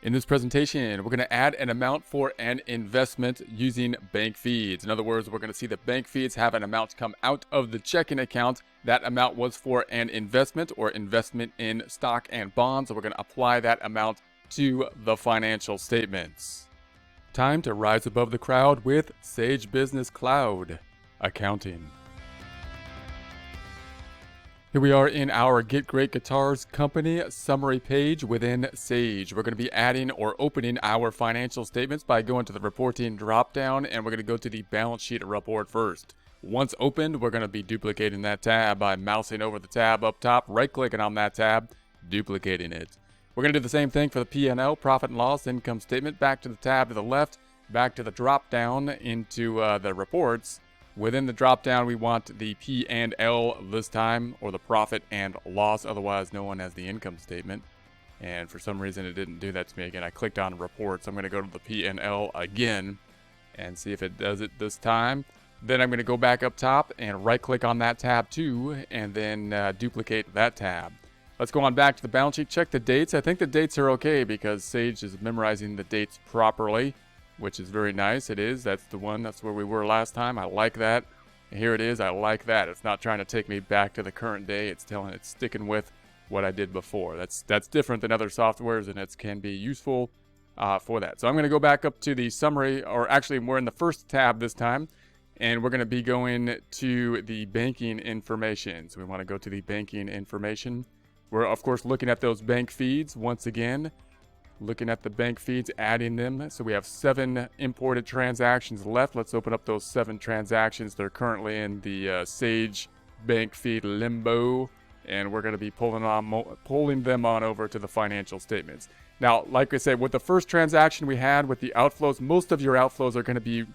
In this presentation, we're going to add an amount for an investment using bank feeds. In other words, we're going to see the bank feeds have an amount come out of the checking account. That amount was for an investment or investment in stock and bonds. So we're going to apply that amount to the financial statements. Time to rise above the crowd with Sage Business Cloud Accounting. Here we are in our Get Great Guitars company summary page within Sage. We're going to be adding or opening our financial statements by going to the reporting dropdown, and we're going to go to the balance sheet report first. Once opened, we're going to be duplicating that tab by mousing over the tab up top, right-clicking on that tab, duplicating it. We're going to do the same thing for the P&L, profit and loss, income statement, back to the tab to the left, back to the dropdown into the reports. Within the drop-down, we want the P&L this time, or the profit and loss, otherwise known as the income statement. And for some reason, it didn't do that to me again. I clicked on reports. So I'm going to go to the P&L again and see if it does it this time. Then I'm going to go back up top and right-click on that tab too, and then duplicate that tab. Let's go on back to the balance sheet, check the dates. I think the dates are okay because Sage is memorizing the dates properly, which is very nice. It is. That's the one. That's where we were last time. I like that. And here it is. I like that. It's not trying to take me back to the current day. It's sticking with what I did before. That's different than other softwares, and it can be useful for that. So I'm going to go back up to the summary, or actually we're in the first tab this time, and we're going to be going to the banking information. So we want to go to the banking information. We're, of course, looking at those bank feeds once again. Looking at the bank feeds, adding them. So we have 7 imported transactions left. Let's open up those 7 transactions. They're currently in the Sage bank feed limbo, and we're going to be pulling them on over to the financial statements. Now, like I said, with the first transaction we had with the outflows, most of your outflows are going to be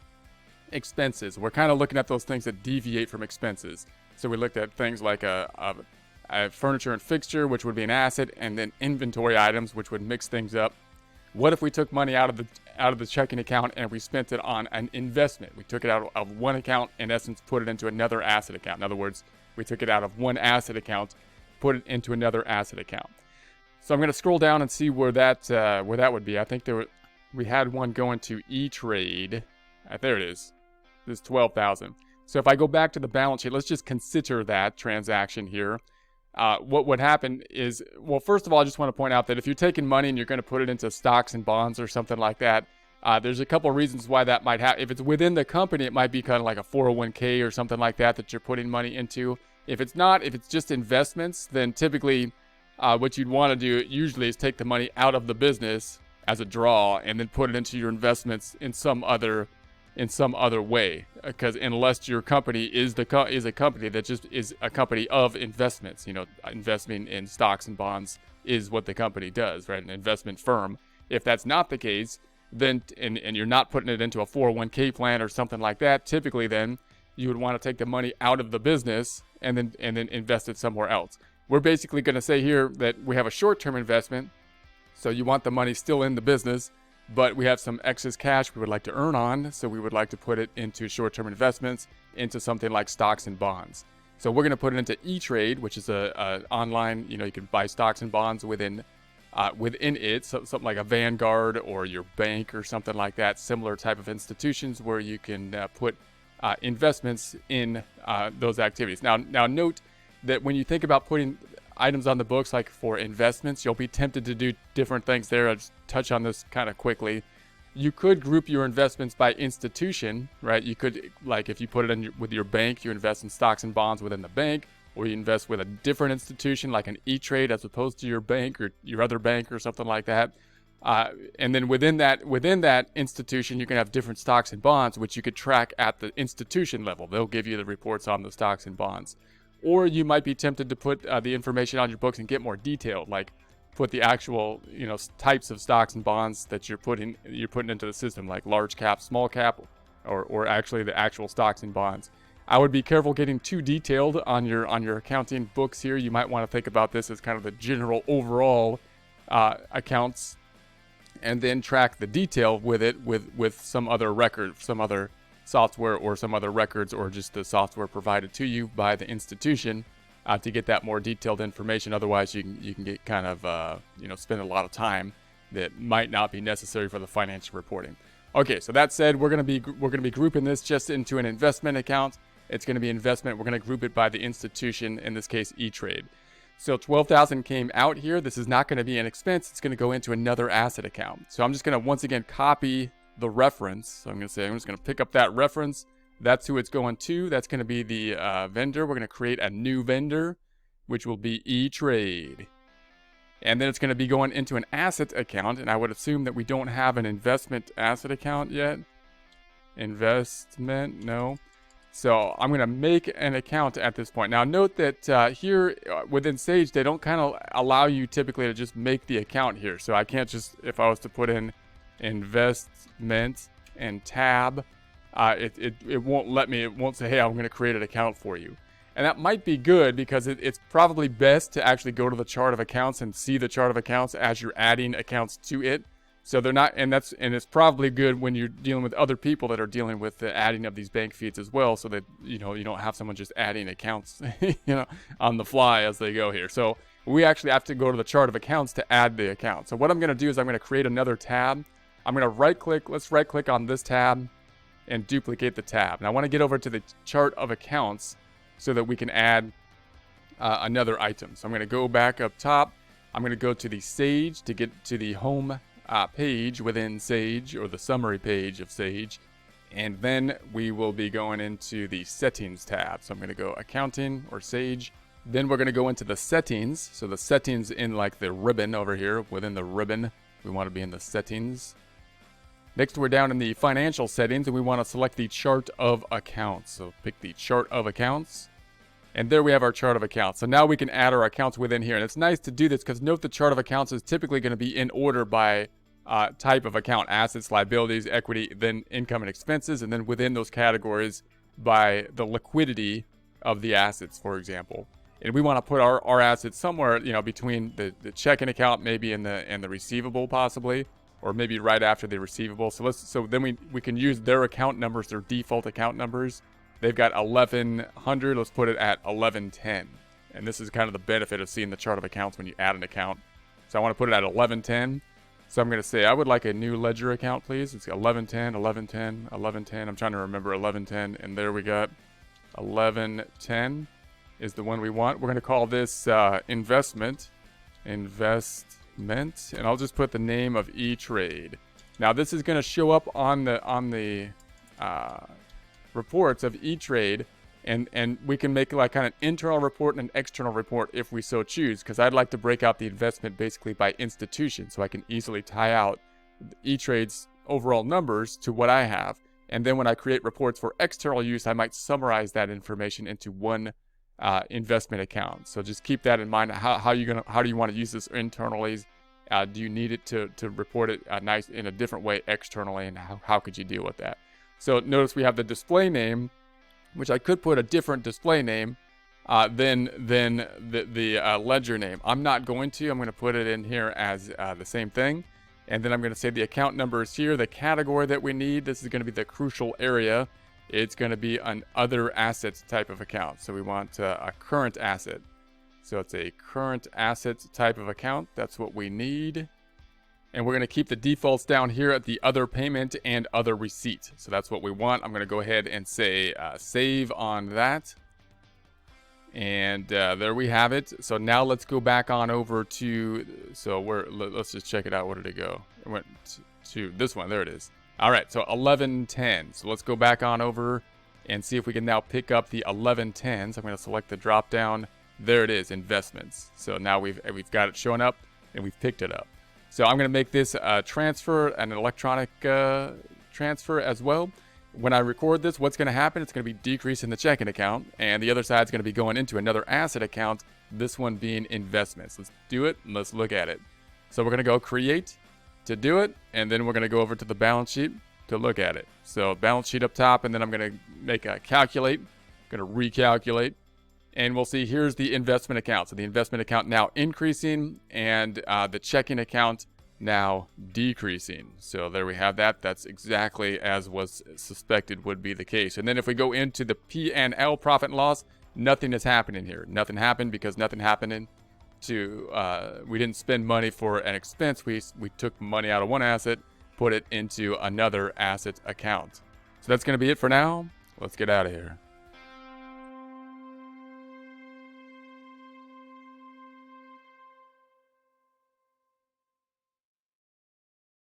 expenses. We're kind of looking at those things that deviate from expenses. So we looked at things like a furniture and fixture, which would be an asset, and then inventory items, which would mix things up. What if we took money out of the checking account and we spent it on an investment? We took it out of one account, in essence, put it into another asset account. In other words, we took it out of one asset account, put it into another asset account. So I'm going to scroll down and see where that would be. I think we had one going to E-Trade. There it is. This is $12,000. So if I go back to the balance sheet, let's just consider that transaction here. What would happen is, well, first of all, I just want to point out that if you're taking money and you're going to put it into stocks and bonds or something like that, there's a couple of reasons why that might happen. If it's within the company, it might be kind of like a 401k or something like that you're putting money into. If it's not, if it's just investments, then typically what you'd want to do usually is take the money out of the business as a draw and then put it into your investments in some other way, because unless your company is a company that just is a company of investments, investing in stocks and bonds is what the company does, right? An investment firm. If that's not the case, then and you're not putting it into a 401k plan or something like that, typically then you would want to take the money out of the business and then invest it somewhere else. We're basically going to say here that we have a short-term investment, so you want the money still in the business, but we have some excess cash we would like to earn on, so we would like to put it into short-term investments, into something like stocks and bonds. So we're going to put it into E-Trade, which is a online, you can buy stocks and bonds within it, so something like a Vanguard or your bank or something like that, similar type of institutions where you can put investments in those activities. Now note that when you think about putting items on the books, like for investments, you'll be tempted to do different things there. I'll just touch on this kind of quickly. You could group your investments by institution, right? You could, like if you put it in with your bank, you invest in stocks and bonds within the bank, or you invest with a different institution like an E-Trade as opposed to your bank or your other bank or something like that. And then within that institution, you can have different stocks and bonds, which you could track at the institution level. They'll give you the reports on the stocks and bonds. Or you might be tempted to put the information on your books and get more detailed, like put the actual, types of stocks and bonds that you're putting into the system, like large cap, small cap, or actually the actual stocks and bonds. I would be careful getting too detailed on your accounting books here. You might want to think about this as kind of the general overall accounts, and then track the detail with it with some other record, some other software or some other records, or just the software provided to you by the institution to get that more detailed information. Otherwise, you can get kind of spend a lot of time that might not be necessary for the financial reporting. Okay, so that said, we're gonna be grouping this just into an investment account. It's gonna be investment. We're gonna group it by the institution, in this case, E-Trade. So 12,000 came out here. This is not gonna be an expense. It's gonna go into another asset account. So I'm just gonna once again copy the reference. So I'm just gonna pick up that reference. That's who it's going to. That's gonna be the vendor. We're gonna create a new vendor, which will be E-Trade. And then it's going to be going into an asset account. And I would assume that we don't have an investment asset account yet. Investment, no. So I'm going to make an account at this point. Now note that here within Sage, they don't kind of allow you typically to just make the account here. So I can't just, if I was to put in investment and tab, it won't let me, it won't say, hey, I'm going to create an account for you. And that might be good because it's probably best to actually go to the chart of accounts and see the chart of accounts as you're adding accounts to it. So they're not, and it's probably good when you're dealing with other people that are dealing with the adding of these bank feeds as well, so that you don't have someone just adding accounts on the fly as they go here. So we actually have to go to the chart of accounts to add the account. So what I'm going to do is I'm going to create another tab. I'm going to let's right click on this tab and duplicate the tab. And I want to get over to the chart of accounts so that we can add another item. So I'm going to go back up top. I'm going to go to the Sage to get to the home page within Sage, or the summary page of Sage. And then we will be going into the settings tab. So I'm going to go accounting or Sage. Then we're going to go into the settings. So the settings in like the ribbon over here. Within the ribbon, we want to be in the settings. Next, we're down in the financial settings and we want to select the chart of accounts. So pick the chart of accounts. And there we have our chart of accounts. So now we can add our accounts within here. And it's nice to do this because note the chart of accounts is typically going to be in order by type of account: assets, liabilities, equity, then income and expenses. And then within those categories by the liquidity of the assets, for example. And we want to put our assets somewhere, between the checking account, maybe in the receivable possibly, or maybe right after the receivable. So then we can use their account numbers, their default account numbers. They've got 1100. Let's put it at 1110. And this is kind of the benefit of seeing the chart of accounts when you add an account. So I want to put it at 1110. So I'm going to say I would like a new ledger account, please. It's 1110, 1110, 1110. I'm trying to remember 1110. And there we got 1110 is the one we want. We're going to call this investment. And I'll just put the name of E-Trade. Now this is going to show up on the reports of E-Trade, and we can make like kind of an internal report and an external report if we so choose, because I'd like to break out the investment basically by institution so I can easily tie out E-Trade's overall numbers to what I have. And then when I create reports for external use, I might summarize that information into one investment account. So just keep that in mind. How do you want to use this internally? Do you need it to report it nice in a different way externally, and how could you deal with that? So notice we have the display name, which I could put a different display name than the ledger name. I'm not going to. I'm going to put it in here as the same thing. And then I'm going to say the account number is here, the category that we need. This is going to be the crucial area. It's going to be an other assets type of account. So we want a current asset. So it's a current assets type of account. That's what we need. And we're going to keep the defaults down here at the other payment and other receipt. So that's what we want. I'm going to go ahead and say save on that. And there we have it. So now let's go back on over to, let's just check it out. Where did it go? It went to this one. There it is. All right, so 1110. So let's go back on over and see if we can now pick up the 1110. So I'm going to select the drop down. There it is, investments. So now we've got it showing up and we've picked it up. So I'm going to make this a transfer, an electronic transfer as well. When I record this, what's going to happen? It's going to be decreasing the checking account, and the other side is going to be going into another asset account, this one being investments. Let's do it, and let's look at it. So we're going to go create to do it, and then we're going to go over to the balance sheet to look at it. So balance sheet up top, and then I'm going to make a calculate. I'm going to recalculate. And we'll see here's the investment account. So the investment account now increasing, and the checking account now decreasing. So there we have that. That's exactly as was suspected would be the case. And then if we go into the P&L, profit and loss, nothing is happening here. Nothing happened because nothing happened we didn't spend money for an expense. We took money out of one asset, put it into another asset account. So that's going to be it for now. Let's get out of here.